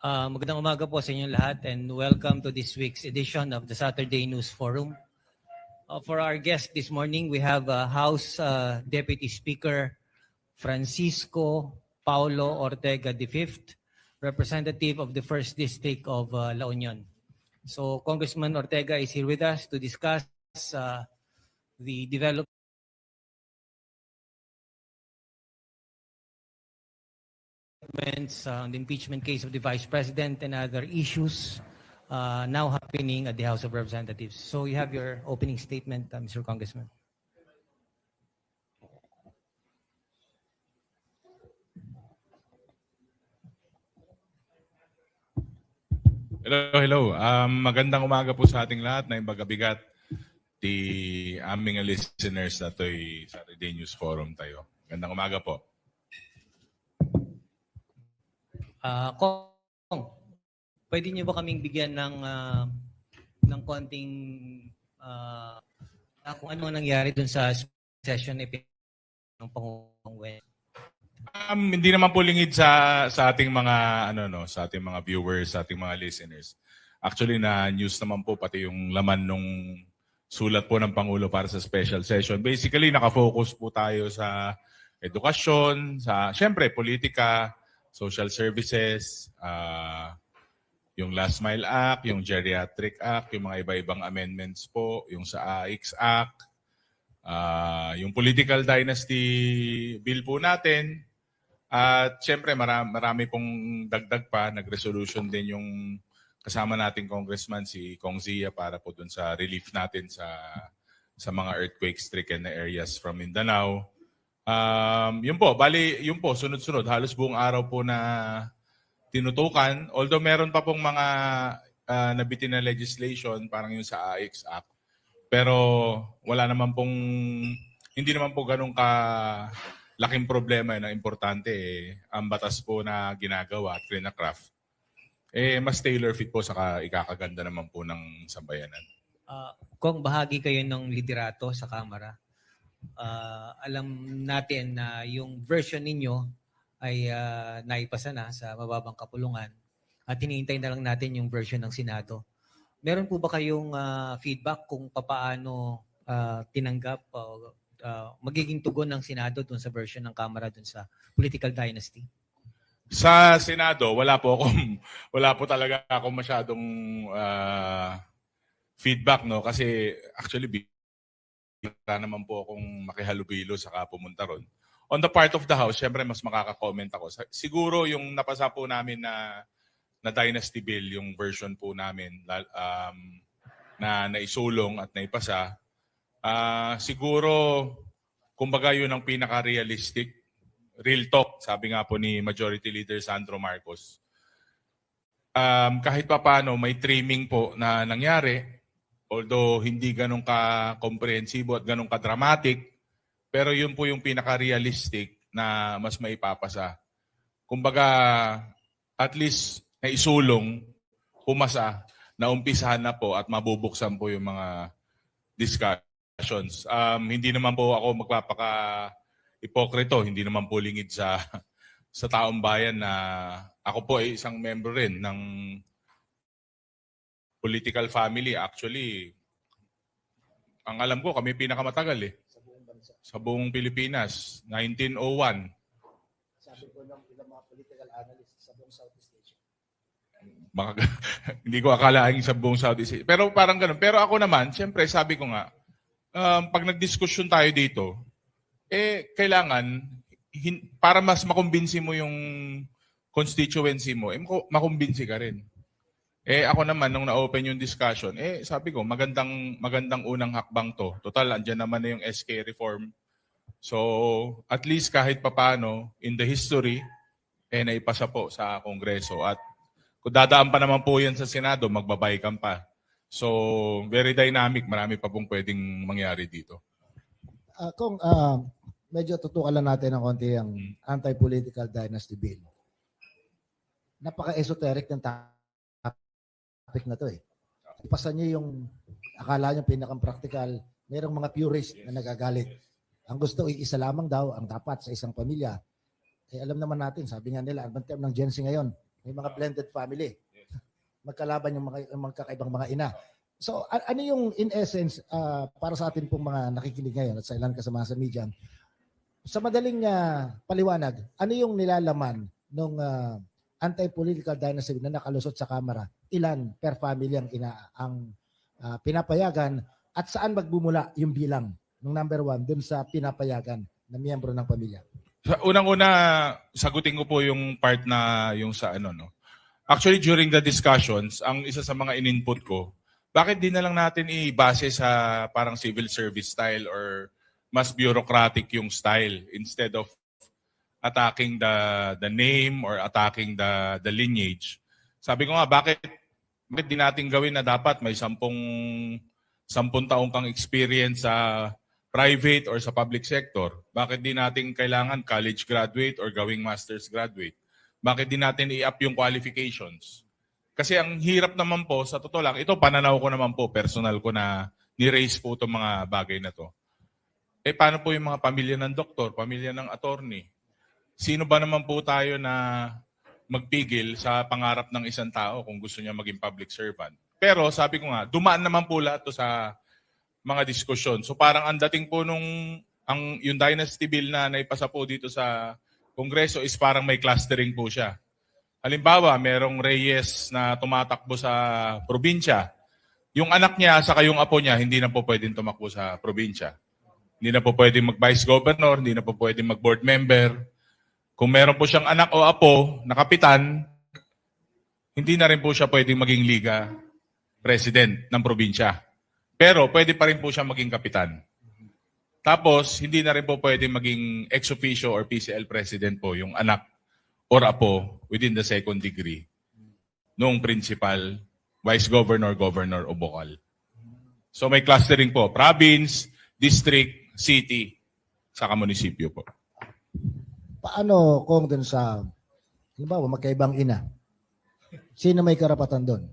Magandang umaga po sa inyong lahat and welcome to this week's edition of the Saturday News Forum. For our guest this morning, we have House Deputy Speaker Francisco Paulo Ortega V, representative of the 1st District of La Union. So Congressman Ortega is here with us to discuss the development on the impeachment case of the Vice President and other issues now happening at the House of Representatives. So you have your opening statement, Mr. Congressman. Hello. Magandang umaga po sa ating lahat na imbagabigat di aming listeners na to'y Saturday News Forum tayo. Magandang umaga po. Kong, pwede niyo ba kaming bigyan ng konting kung ano nangyari dun sa session ng Pangulong? Hindi naman po lingid sa ating mga sa ating mga viewers, sa ating mga listeners. Actually na news naman po pati yung laman nung sulat po ng Pangulo para sa special session. Basically nakafocus po tayo sa edukasyon, sa syempre politika, social services, yung Last Mile Act, yung Geriatric Act, yung mga iba-ibang amendments po, yung sa AIX Act, yung Political Dynasty Bill po natin. At syempre marami pong dagdag pa, nag-resolution din yung kasama nating congressman si Kong Zia para po dun sa relief natin sa mga earthquake-stricken na areas from Mindanao. Yun po, sunod-sunod. Halos buong araw po na tinutukan. Although meron pa pong mga nabitin na legislation, parang yung sa AIX Act. Pero hindi naman po ganun laking problema na importante ang batas po na ginagawa at craft. Mas tailor fit po sa ikakaganda naman po ng sambayanan. Kung bahagi kayo ng liderato sa Kamara, alam natin na yung version ninyo ay naipasa na sa mababang kapulungan at hinihintay na lang natin yung version ng Senado. Meron po ba kayong feedback kung paano tinanggap magiging tugon ng Senado dun sa version ng Kamara dun sa political dynasty? Sa Senado, wala po talaga ako masyadong feedback, no, kasi actually wala naman po akong makihalubilo saka pumunta ron. On the part of the House, syempre mas makaka-comment ako. Siguro yung napasa po namin na Dynasty Bill, yung version po namin na naisulong at naipasa, siguro kumbaga yun ang pinaka-realistic, real talk, sabi nga po ni Majority Leader Sandro Marcos. Kahit pa paano may trimming po na nangyari, although hindi ganun ka-komprehensibo at ganun ka-dramatic, pero yun po yung pinaka-realistic na mas maipapasa. Kumbaga, at least naisulong, pumasa, naumpisahan na po at mabubuksan po yung mga discussions. Hindi naman po ako magpapaka-ipokrito, hindi naman po lingid sa taong bayan na ako po ay isang member rin ng political family. Actually, ang alam ko, kami pinakamatagal sa buong Pilipinas, 1901. Sabi ko ng ilang mga political analysts sa buong Southeast Asia. Hindi ko akalain sa buong Southeast Asia. Pero parang ganun. Pero ako naman, siyempre, sabi ko nga, pag nagdiskusyon tayo dito, kailangan, para mas makumbinsi mo yung constituency mo, makumbinsi ka rin. Ako naman, nung na-open yung discussion, sabi ko, magandang unang hakbang to. Total, andyan naman na yung SK reform. So, at least kahit papano, in the history, naipasa po sa Kongreso. At kung dadaan pa naman po yan sa Senado, magbabaykan pa. So, very dynamic. Marami pa pong pwedeng mangyari dito. Kung medyo tutukan lang natin ng konti ang anti-political dynasty bill. Napaka-esoteric ng topic na to Ipasa niyo yung akala niyo pinakang-practical, mayroong mga purist na nagagalit. Ang gusto ay isa lamang daw ang dapat sa isang pamilya. Alam naman natin, sabi nga nila, ang term ng Gen Z ngayon, May mga blended family. Magkalaban yung mga kakaibang mga ina. So, ano yung in essence, para sa atin pong mga nakikinig ngayon at sa ilan kasama sa media, sa madaling paliwanag, ano yung nilalaman ng anti-political dynasty na nakalusot sa Kamara? Ilan per family ang pinapayagan at saan magbumula yung bilang ng number 1 dun sa pinapayagan na miyembro ng pamilya? Unang-una, sagutin ko po yung part na yung sa ano, no? Actually, during the discussions, ang isa sa mga in-input ko, bakit di na lang natin ibase sa parang civil service style or mas bureaucratic yung style instead of attacking the name or attacking the lineage. Sabi ko nga, bakit di natin gawin na dapat may 10 taong kang experience sa private or sa public sector? Bakit di natin kailangan college graduate or gawing master's graduate? Bakit di natin i-up yung qualifications? Kasi ang hirap naman po, sa totoo lang, ito pananaw ko naman po, personal ko na ni-raise po itong mga bagay na to. Paano po yung mga pamilya ng doktor, pamilya ng attorney? Sino ba naman po tayo na magpigil sa pangarap ng isang tao kung gusto niya maging public servant? Pero sabi ko nga, dumaan naman po lahat to sa mga diskusyon. So parang ang dating po yung dynasty bill na naipasa po dito sa Kongreso is parang may clustering po siya. Halimbawa, merong Reyes na tumatakbo sa probinsya. Yung anak niya saka yung apo niya, hindi na po pwedeng tumakbo sa probinsya. Hindi na po pwedeng mag-vice governor, hindi na po pwedeng mag-board member. Kung meron po siyang anak o apo na kapitan, hindi na rin po siya pwedeng maging liga president ng probinsya. Pero pwede pa rin po siya maging kapitan. Tapos, hindi na rin po pwedeng maging ex officio or PCL president po yung anak or apo within the second degree nung principal, vice governor, governor o bokal. So may clustering po, province, district, city, saka munisipyo po. Paano kung dun sa, halimbawa, magkaibang ina? Sino may karapatan doon?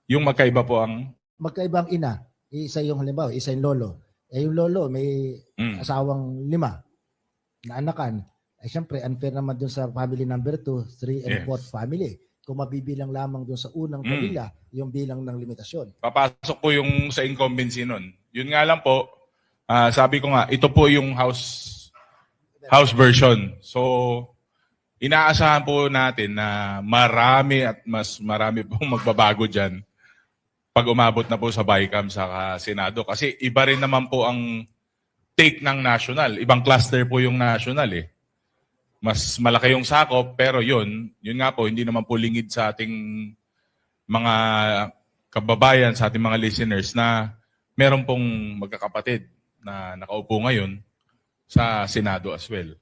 Yung magkaiba po ang Magkaibang ina. Isa yung halimbawa, isa yung lolo. Yung lolo may asawang 5 na anakan. Siyempre, unfair naman dun sa family number 2, 3, and 4th family. Kung mabibilang lamang dun sa unang pamilya, yung bilang ng limitasyon. papasok po yung sa incumbency nun. Yun nga lang po, sabi ko nga, ito po yung house version. So, inaasahan po natin na marami at mas marami pong magbabago dyan pag umabot na po sa BICAM sa Senado. Kasi iba rin naman po ang take ng national. Ibang cluster po yung national eh. Mas malaki yung sakop, pero yun nga po, hindi naman po lingid sa ating mga kababayan, sa ating mga listeners na meron pong magkakapatid na nakaupo ngayon sa Senado as well.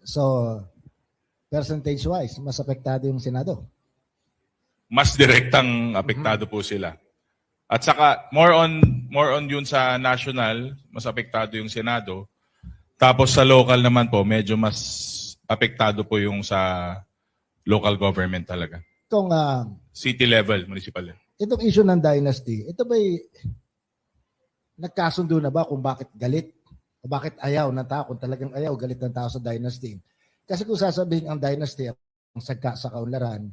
So, percentage-wise, mas apektado yung Senado. Mas direktang apektado po sila. At saka more on yun sa national, mas apektado yung Senado. Tapos sa local naman po, medyo mas apektado po yung sa local government talaga. Itong, City level, municipal. itong issue ng dynasty, ito ba'y nagkasundo na ba kung bakit galit? O bakit ayaw ng tao? Kung talagang ayaw, galit ng tao sa dynasty. Kasi kung sasabihin ang dynasty, ang sagka sa kaunlaran,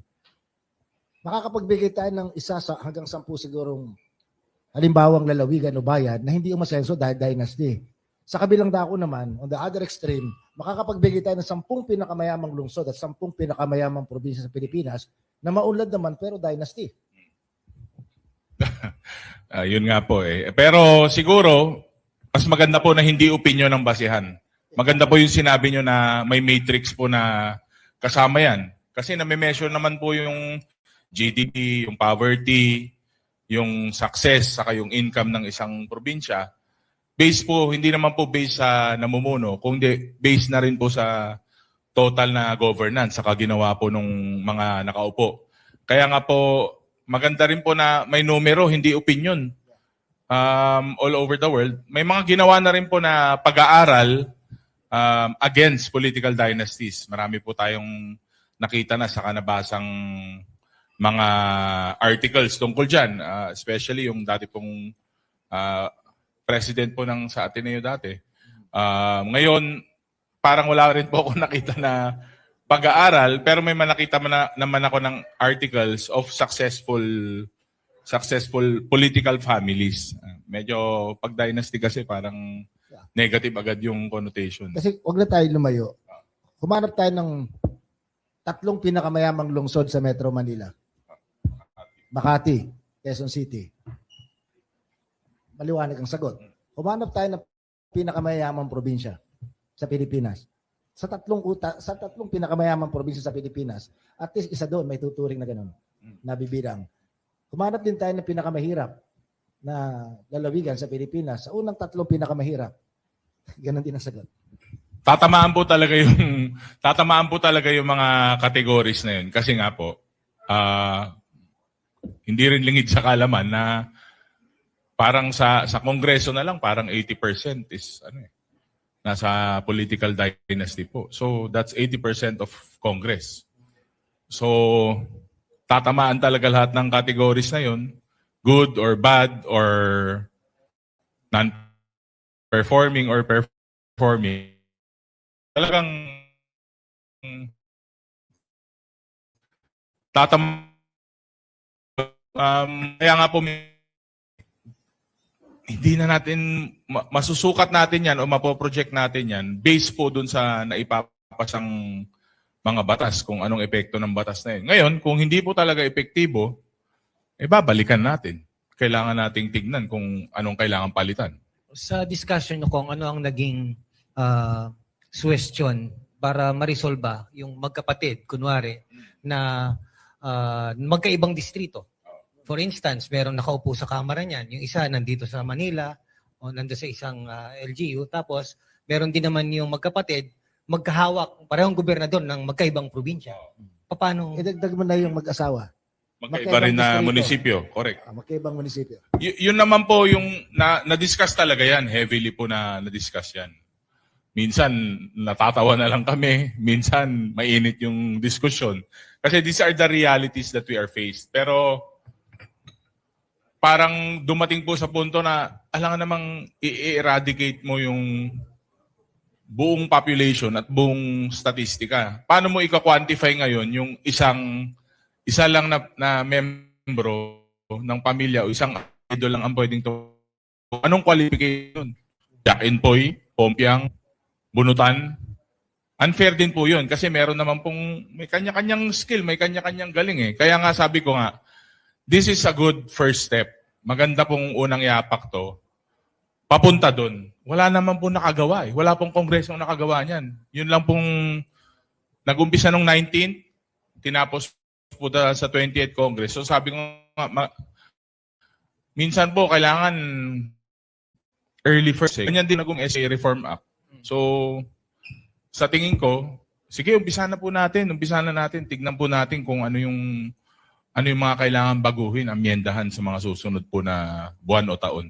makakapagbigay tayo ng 1 hanggang 10 sigurong halimbawang lalawigan o bayan na hindi umasenso dahil dynasty. Sa kabilang dako naman, on the other extreme, makakapagbigay tayo ng 10 pinakamayamang lungsod at 10 pinakamayamang probinsya sa Pilipinas na maunlad naman pero dynasty. Yun nga po eh. Pero siguro, mas maganda po na hindi opinion ang basihan. Maganda po yung sinabi nyo na may matrix po na kasama yan. Kasi nami-measure naman po yung GDP, yung poverty, yung success, saka yung income ng isang probinsya. Based po, hindi naman po based sa namumuno, kundi based na rin po sa total na governance, saka ginawa po nung mga nakaupo. Kaya nga po, maganda rin po na may numero, hindi opinion. All over the world. May mga ginawa na rin po na pag-aaral against political dynasties. Marami po tayong nakita na sa kanabasang mga articles tungkol dyan, especially yung dati pong president po ng sa Ateneo dati. Ngayon, parang wala rin po ako nakita na pag-aaral, pero may nakita naman ako ng articles of successful political families. Medyo pag dynasty kasi parang negative agad yung connotation. Kasi wag na tayo lumayo. Humanap tayo ng 3 pinakamayamang lungsod sa Metro Manila. Makati, Quezon City. Maliwanag ang sagot. Humanap tayo ng pinakamayamang probinsya sa Pilipinas. Sa tatlong pinakamayamang probinsya sa Pilipinas, at least isa doon may tuturing na gano'n, nabibilang. Humanap din tayo ng pinakamahirap na lalawigan sa Pilipinas. Sa unang 3 pinakamahirap, gano'n din ang sagot. Tatamaan po talaga yung mga categories na yun. Kasi nga po, hindi rin lingid sa kalaman na parang sa Kongreso na lang, parang 80% is nasa political dynasty po. So that's 80% of Congress. So tatamaan talaga lahat ng categories na yun, good or bad or non-performing or performing. Talagang kaya nga po hindi na natin masusukat natin yan o mapoproject natin yan based po dun sa naipapasang mga batas, kung anong epekto ng batas na yun. Ngayon, kung hindi po talaga epektibo, babalikan natin. Kailangan nating tignan kung anong kailangan palitan. Sa discussion nyo kung ano ang naging suwestyon para marisolba yung magkapatid, kunwari, na magkaibang distrito. For instance, merong nakaupo sa kamara niyan. Yung isa nandito sa Manila o nandito sa isang LGU. Tapos, meron din naman yung magkapatid, magkahawak, parehong gobernador ng magkaibang probinsya. Paano? Idagdag mo na yung mag-asawa. Magkaiba rin na distrito. munisipyo. Correct. Magkaibang munisipyo. Yun naman po yung na-discuss talaga yan. Heavily po na-discuss yan. Minsan, natatawa na lang kami. Minsan, mainit yung diskusyon. Kasi these are the realities that we are faced. Pero, parang dumating po sa punto na alangan namang i-eradicate mo yung buong population at buong statistika. Paano mo ika-quantify ngayon yung isa lang na membro ng pamilya o isang idol lang ang pwedeng to? Anong qualification? Jack and Poy, Pompiang, Bunutan? Unfair din po yun kasi meron naman pong may kanya-kanyang skill, may kanya-kanyang galing eh. Kaya nga sabi ko nga, this is a good first step. Maganda pong unang yapak to. Papunta doon. Wala naman pong nakagawa eh. Wala pong kongresong nakagawa niyan. Yun lang pong nag-umpisa nung 19, tinapos po sa 28th Congress. So sabi ko nga, minsan po kailangan early first. Ganyan din nagong SA Reform Act. So sa tingin ko, sige, umpisa na natin. Tignan po natin kung ano yung mga kailangan baguhin, amyendahan sa mga susunod po na buwan o taon.